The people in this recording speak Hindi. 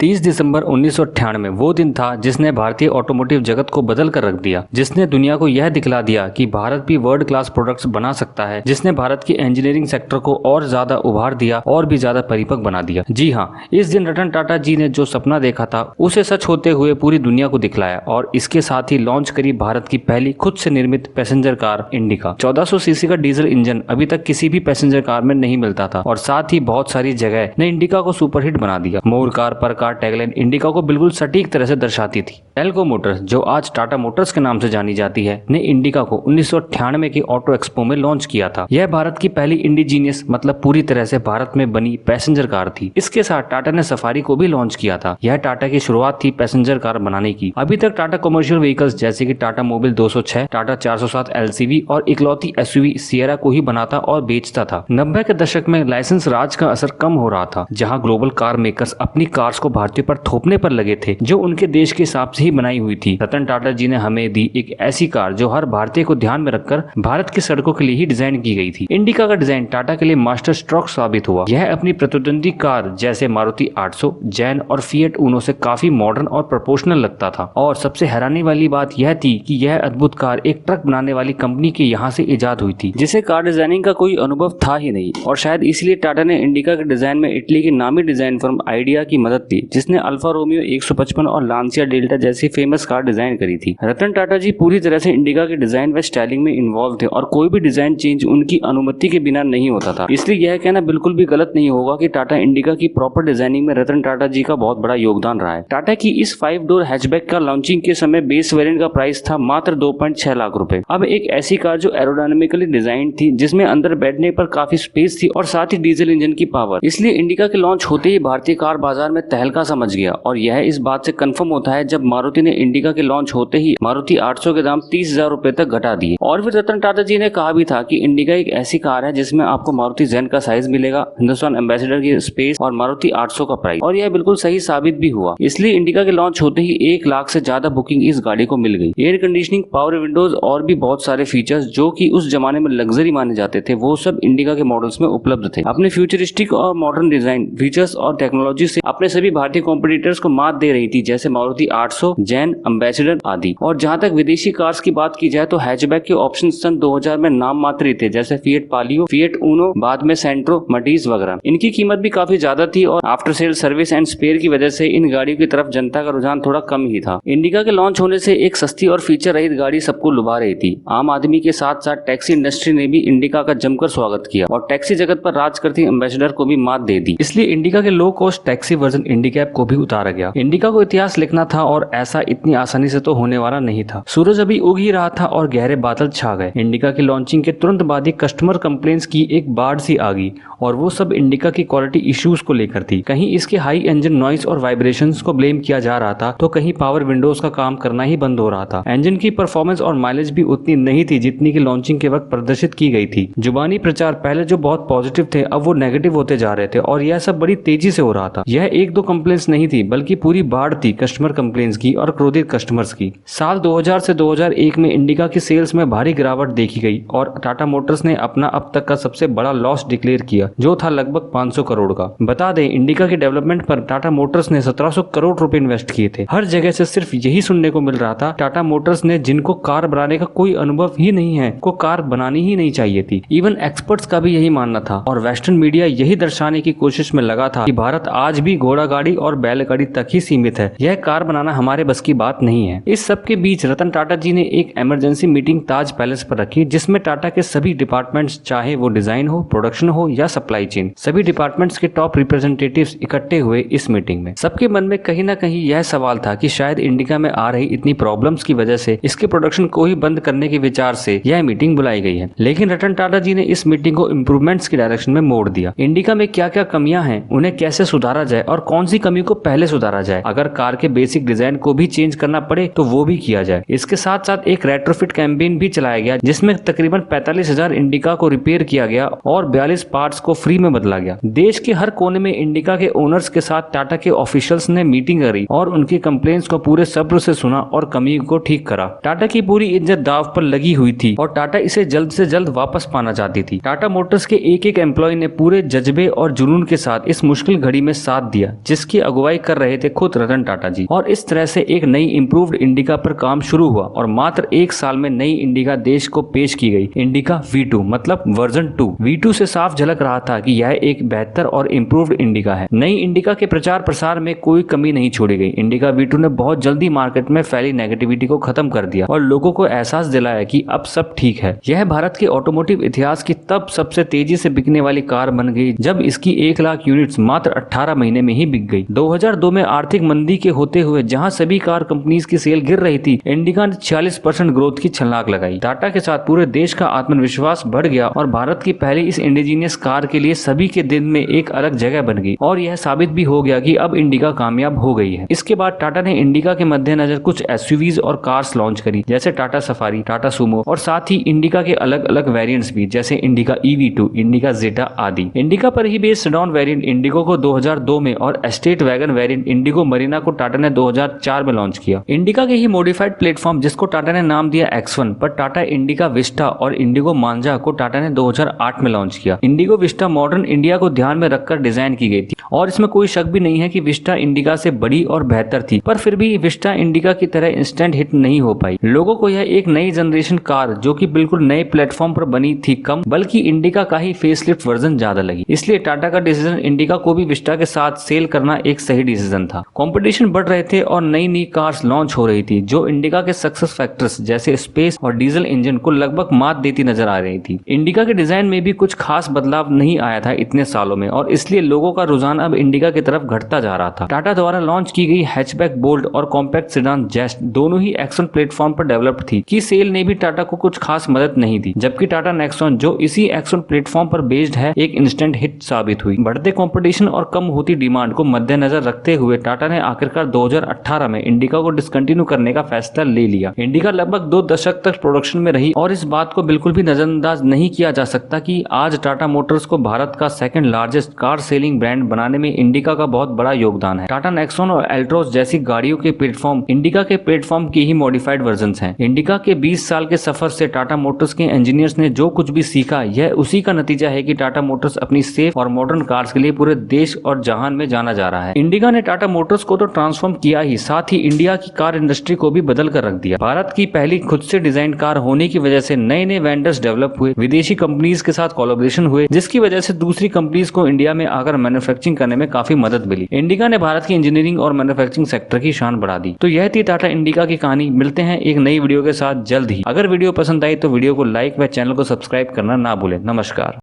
30 दिसंबर 1998 वो दिन था जिसने भारतीय ऑटोमोटिव जगत को बदल कर रख दिया, जिसने दुनिया को यह दिखला दिया कि भारत भी वर्ल्ड क्लास प्रोडक्ट्स बना सकता है, जिसने भारत की इंजीनियरिंग सेक्टर को और ज्यादा उभार दिया और भी ज्यादा परिपक्व बना दिया। जी हाँ, इस दिन रतन टाटा जी ने जो सपना देखा था उसे सच होते हुए पूरी दुनिया को दिखलाया और इसके साथ ही लॉन्च करी भारत की पहली खुद से निर्मित पैसेंजर कार इंडिका। 1400 सीसी का डीजल इंजन अभी तक किसी भी पैसेंजर कार में नहीं मिलता था और साथ ही बहुत सारी जगह ने इंडिका को सुपरहिट बना दिया। मोर कार पर कार टैगलाइन इंडिका को बिल्कुल सटीक तरह से दर्शाती थी। टेल्को मोटर्स, जो आज टाटा मोटर्स के नाम से जानी जाती है, ने इंडिका को 1998 के ऑटो एक्सपो में लॉन्च किया था। यह भारत की पहली इंडिजीनियस मतलब पूरी तरह से भारत में बनी पैसेंजर कार थी। इसके साथ टाटा ने सफारी को भी लॉन्च किया था। यह टाटा की शुरुआत थी पैसेंजर कार बनाने की। अभी तक टाटा कमर्शियल व्हीकल्स जैसे कि टाटा मोबिल 206, टाटा 407 एलसीवी और इकलौती एसयूवी सिएरा को ही बनाता और बेचता था। 90 के दशक में लाइसेंस राज का असर कम हो रहा था, जहां ग्लोबल कार मेकर्स अपनी कार्स को भारतीय पर थोपने पर लगे थे जो उनके देश के हिसाब से ही बनाई हुई थी। रतन टाटा जी ने हमें दी एक ऐसी कार जो हर भारतीय को ध्यान में रखकर भारत की सड़कों के लिए ही डिजाइन की गई थी। इंडिका का डिजाइन टाटा के लिए मास्टर स्ट्रोक साबित हुआ। यह अपनी प्रतिद्वंदी कार जैसे मारुति 800, जैन और फिएट ऊनो से काफी मॉडर्न और प्रोपोर्शनल लगता था। और सबसे हैरानी वाली बात यह थी कि यह अद्भुत कार एक ट्रक बनाने वाली कंपनी के यहाँ से इजाद हुई थी, जिसे कार डिजाइनिंग का कोई अनुभव था ही नहीं। और शायद इसलिए टाटा ने इंडिका के डिजाइन में इटली की नामी डिजाइन फर्म आइडिया की मदद ली, जिसने अल्फा रोमियो 155 और लांसिया डेल्टा जैसी फेमस कार डिजाइन करी थी। रतन टाटा जी पूरी तरह से इंडिका के डिजाइन व स्टाइलिंग में इन्वॉल्व थे और कोई भी डिजाइन चेंज उनकी अनुमति के बिना नहीं होता था। इसलिए यह कहना बिल्कुल भी गलत नहीं होगा कि टाटा इंडिका की प्रॉपर डिजाइनिंग में रतन टाटा जी का बहुत बड़ा योगदान रहा है। टाटा की इस 5 डोर हैचबैक का लॉन्चिंग के समय बेस वेरिएंट का प्राइस था मात्र 2.6 लाख रुपए। अब एक ऐसी कार जो एरोडायनामिकली डिजाइन थी, जिसमें अंदर बैठने पर काफी स्पेस थी और साथ ही डीजल इंजन की पावर, इसलिए इंडिका के लॉन्च होते ही भारतीय कार बाजार में तहलका समझ गया। और यह इस बात से कंफर्म होता है जब मारुति ने इंडिका के लॉन्च होते ही मारुति 800 के दाम 30,000 रुपए तक घटा दिए। और फिर रतन टाटा जी ने कहा भी था कि इंडिका एक ऐसी कार है जिसमें आपको मारुति जैन का साइज मिलेगा, हिंदुस्तान एम्बेसडर की स्पेस और मारुति 800 का प्राइस। और यह बिल्कुल सही साबित भी हुआ। इसलिए इंडिका के लॉन्च होते ही 1 लाख से ज्यादा बुकिंग इस गाड़ी को मिल गई। एयर कंडीशनिंग, पावर विंडोज और भी बहुत सारे फीचर्स जो कि उस जमाने में लग्जरी माने जाते थे, वो सब इंडिका के मॉडल्स में उपलब्ध थे। अपने फ्यूचरिस्टिक और मॉडर्न डिजाइन, फीचर्स और टेक्नोलॉजी से अपने सभी भारतीय कॉम्पिटिटर्स को मात दे रही थी, जैसे मारुति 800, जैन, एम्बेसडर आदि। और जहां तक विदेशी कार्स की बात की जाए तो हैचबैक के ऑप्शन सन 2000 में नाम मात्र ही थे, जैसे फिएट पालियो, फिएट ऊनो, बाद में सेंट्रो, मटीज वगैरह। इनकी कीमत भी काफी ज्यादा थी और after sale service and spare की वजह से इन गाड़ियों की तरफ जनता का रुझान थोड़ा कम ही था। इंडिका के लॉन्च होने से एक सस्ती और फीचर रहित गाड़ी सबको लुभा रही थी। आम आदमी के साथ साथ टैक्सी इंडस्ट्री ने भी इंडिका का जमकर स्वागत किया और टैक्सी जगत पर राज करती एम्बेसडर को भी मात दे दी। इसलिए इंडिका के लो कॉस्ट टैक्सी वर्जन इंडिकैब को भी उतारा गया। इंडिका को इतिहास लिखना था और ऐसा इतनी आसानी से तो होने वाला नहीं था। सूरज अभी उग ही रहा था और गहरे बादल छा गए। इंडिका की लॉन्चिंग के तुरंत बाद ही कस्टमर कंप्लेंट्स की एक बाढ़ सी आ गई और वो सब इंडिका की क्वालिटी इश्यूज को लेकर थी। कहीं इसके हाई इंजन नॉइस और वाइब्रेशंस को ब्लेम किया जा रहा था, तो कहीं पावर विंडोज का काम करना ही बंद हो रहा था। इंजन की परफॉर्मेंस और माइलेज भी उतनी नहीं थी जितनी की लॉन्चिंग के वक्त प्रदर्शित की गई थी। जुबानी प्रचार पहले जो बहुत पॉजिटिव थे, अब वो नेगेटिव होते जा रहे थे और यह सब बड़ी तेजी से हो रहा था। यह 1-2 कंप्लेंट्स नहीं थी, बल्कि पूरी बाढ़ थी कस्टमर कंप्लेंट्स की और क्रोधित कस्टमर्स की। साल 2000 से 2001 में इंडिका की सेल्स में भारी गिरावट देखी गई और टाटा मोटर्स ने अपना अब तक का सबसे बड़ा लॉस डिक्लेयर किया, जो था लगभग 500 करोड़ का। बता दें, इंडिका के डेवलपमेंट पर टाटा मोटर्स ने 1700 करोड़ रुपए इन्वेस्ट किए थे। हर जगह से सिर्फ यही सुनने को मिल रहा था, टाटा मोटर्स ने जिनको कार बनाने का कोई अनुभव ही नहीं है, को कार बनानी ही नहीं चाहिए थी। इवन एक्सपर्ट्स का भी यही मानना था और वेस्टर्न मीडिया यही दर्शाने की कोशिश में लगा था कि भारत आज भी घोड़ा गाड़ी और बैलगाड़ी तक ही सीमित है, यह कार बनाना हमारे बस की बात नहीं है। इस सब के बीच रतन टाटा जी ने एक इमरजेंसी मीटिंग ताज पैलेस पर रखी, जिसमें टाटा के सभी डिपार्टमेंट्स, चाहे वो डिजाइन हो, प्रोडक्शन हो या सप्लाई चेन, सभी डिपार्टमेंट्स के टॉप रिप्रेजेंटेटिव्स इकट्ठे हुए इस मीटिंग में। सबके मन में कहीं ना कहीं यह सवाल था कि शायद इंडिका में आ रही इतनी प्रॉब्लम्स की वजह से इसके प्रोडक्शन को ही बंद करने के विचार से यह मीटिंग बुलाई गई है। लेकिन रतन टाटा जी ने इस मीटिंग को इम्प्रूवमेंट्स की डायरेक्शन में मोड़ दिया। इंडिका में क्या क्या कमियां हैं, उन्हें कैसे सुधारा जाए और कौन सी कमी को पहले सुधारा जाए। अगर कार के बेसिक डिजाइन को भी चेंज करना पड़े तो वो भी किया जाए। इसके साथ साथ एक रेट्रोफिट कैंपेन भी चलाया गया, जिसमें तकरीबन 45,000 इंडिका को रिपेयर किया गया और 42 पार्ट्स को फ्री में बदला गया। देश के हर कोने में इंडिका के ओनर्स के साथ टाटा के ऑफिशियल्स ने मीटिंग करी और उनकी कंप्लेंट्स को पूरे सब्र से सुना और कमी को ठीक करा। टाटा की पूरी इज्जत दाव पर लगी हुई थी और टाटा इसे जल्द से जल्द वापस पाना चाहती थी। टाटा मोटर्स के एक एक एम्प्लॉय ने पूरे जज्बे और जुनून के साथ इस मुश्किल घड़ी में साथ दिया, जिसकी अगुवाई कर रहे थे खुद रतन टाटा जी। और इस तरह से एक नई इंप्रूव्ड इंडिका पर काम शुरू हुआ और मात्र एक साल में नई इंडिका देश को पेश की गई। इंडिका V2 मतलब वर्जन 2। V2 से साफ झलक रहा था कि यह एक बेहतर और इंप्रूव्ड इंडिका है। नई इंडिका के प्रचार प्रसार में कोई कमी नहीं छोड़ी गई। इंडिका V2 ने बहुत जल्दी मार्केट में फैली नेगेटिविटी को खत्म कर दिया और लोगों को एहसास दिलाया कि अब सब ठीक है। यह भारत के ऑटोमोटिव इतिहास की तब सबसे तेजी से बिकने वाली कार बन गई जब इसकी 1 लाख यूनिट्स मात्र 18 महीने में ही बिक गई। 2002 में आर्थिक मंदी के होते हुए जहां सभी कार कंपनीज की सेल गिर रही थी, इंडिका ने 46% ग्रोथ की छलांग लगाई। टाटा के साथ पूरे देश का आत्मविश्वास बढ़ गया और भारत की पहली इस इंडिजीनियस कार के लिए सभी के दिन में एक अलग जगह बन गई और यह साबित भी हो गया कि अब इंडिका कामयाब हो गई है। इसके बाद टाटा ने इंडिका के मद्देनजर कुछ एसयूवीज और कार्स लॉन्च करी, जैसे टाटा सफारी, टाटा सुमो और साथ ही इंडिका के अलग अलग वेरिएंट्स भी, जैसे इंडिका EV2, इंडिका जेटा आदि। इंडिका पर ही बेस्ड सेडान वेरिएंट इंडिगो को 2002 में और estate wagon variant Indigo Marina को टाटा ने 2004 में लॉन्च किया। इंडिका के ही मॉडिफाइड प्लेटफॉर्म, जिसको टाटा ने नाम दिया X1, पर टाटा इंडिका विस्टा और इंडिगो मांजा को टाटा ने 2008 में लॉन्च किया। इंडिगो विस्टा मॉडर्न इंडिया को ध्यान में रखकर डिजाइन की गई थी और इसमें कोई शक भी नहीं है कि विस्टा इंडिका से बड़ी और बेहतर थी, पर फिर भी विस्टा इंडिका की तरह इंस्टेंट हिट नहीं हो पाई। लोगों को यह एक नई जनरेशन कार जो कि बिल्कुल नए प्लेटफॉर्म पर बनी थी कम, बल्कि इंडिका का ही फेसलिफ्ट वर्जन ज्यादा लगी। इसलिए टाटा का डिसीजन इंडिका को भी विस्टा के साथ सेल करना एक सही डिसीजन था। कंपटीशन बढ़ रहे थे और नई नई कार्स लॉन्च हो रही थी जो इंडिका के सक्सेस फैक्टर्स जैसे स्पेस और डीजल इंजन को लगभग मात देती नजर आ रही थी। इंडिका के डिजाइन में भी कुछ खास बदलाव नहीं आया था इतने सालों में और इसलिए लोगों का रुझान अब इंडिका की तरफ घटता जा रहा था। टाटा द्वारा लॉन्च की गई हैचबैक बोल्ट और कॉम्पैक्ट सेडान जेस्ट दोनों ही एक्सन प्लेटफॉर्म पर डेवलप्ड थी कि सेल ने भी टाटा को कुछ खास मदद नहीं दी, जबकि टाटा नेक्सॉन जो इसी एक्सन प्लेटफॉर्म पर बेस्ड है एक इंस्टेंट हिट साबित हुई। बढ़ते कंपटीशन और कम होती डिमांड को मद्देनजर रखते हुए टाटा ने आखिरकार 2018 में इंडिका को डिसकंटिन्यू करने का फैसला ले लिया। इंडिका लगभग 2 दशक तक प्रोडक्शन में रही और इस बात को बिल्कुल भी नजरअंदाज नहीं किया जा सकता कि आज टाटा मोटर्स को भारत का second largest car selling brand बनाने में इंडिका का बहुत बड़ा योगदान है। टाटा नेक्सॉन और एल्ट्रोस जैसी गाड़ियों के प्लेटफॉर्म इंडिका के प्लेटफॉर्म की ही मॉडिफाइड वर्जन्स हैं। इंडिका के 20 साल के सफर से टाटा मोटर्स के इंजीनियर्स ने जो कुछ भी सीखा, यह उसी का नतीजा है कि टाटा मोटर्स अपनी सेफ और मॉडर्न कार्स के लिए पूरे देश और जहान में जाना जा रहा है। इंडिका ने टाटा मोटर्स को तो ट्रांसफॉर्म किया ही, साथ ही इंडिया की कार इंडस्ट्री को भी बदल कर रख दिया। भारत की पहली खुद से डिजाइन कार होने की वजह से नए नए वेंडर्स डेवलप हुए, विदेशी कंपनीज के साथ कोलैबोरेशन हुए, जिसकी वजह से दूसरी कंपनीज को इंडिया में आकर मैन्युफैक्चरिंग करने में काफी मदद मिली। इंडिका ने भारत की इंजीनियरिंग और मैन्युफैक्चरिंग सेक्टर की शान बढ़ा दी। तो यह थी टाटा इंडिका की कहानी। मिलते हैं एक नई वीडियो के साथ जल्द ही। अगर वीडियो पसंद आई तो वीडियो को लाइक व चैनल को सब्सक्राइब करना ना भूलें। नमस्कार।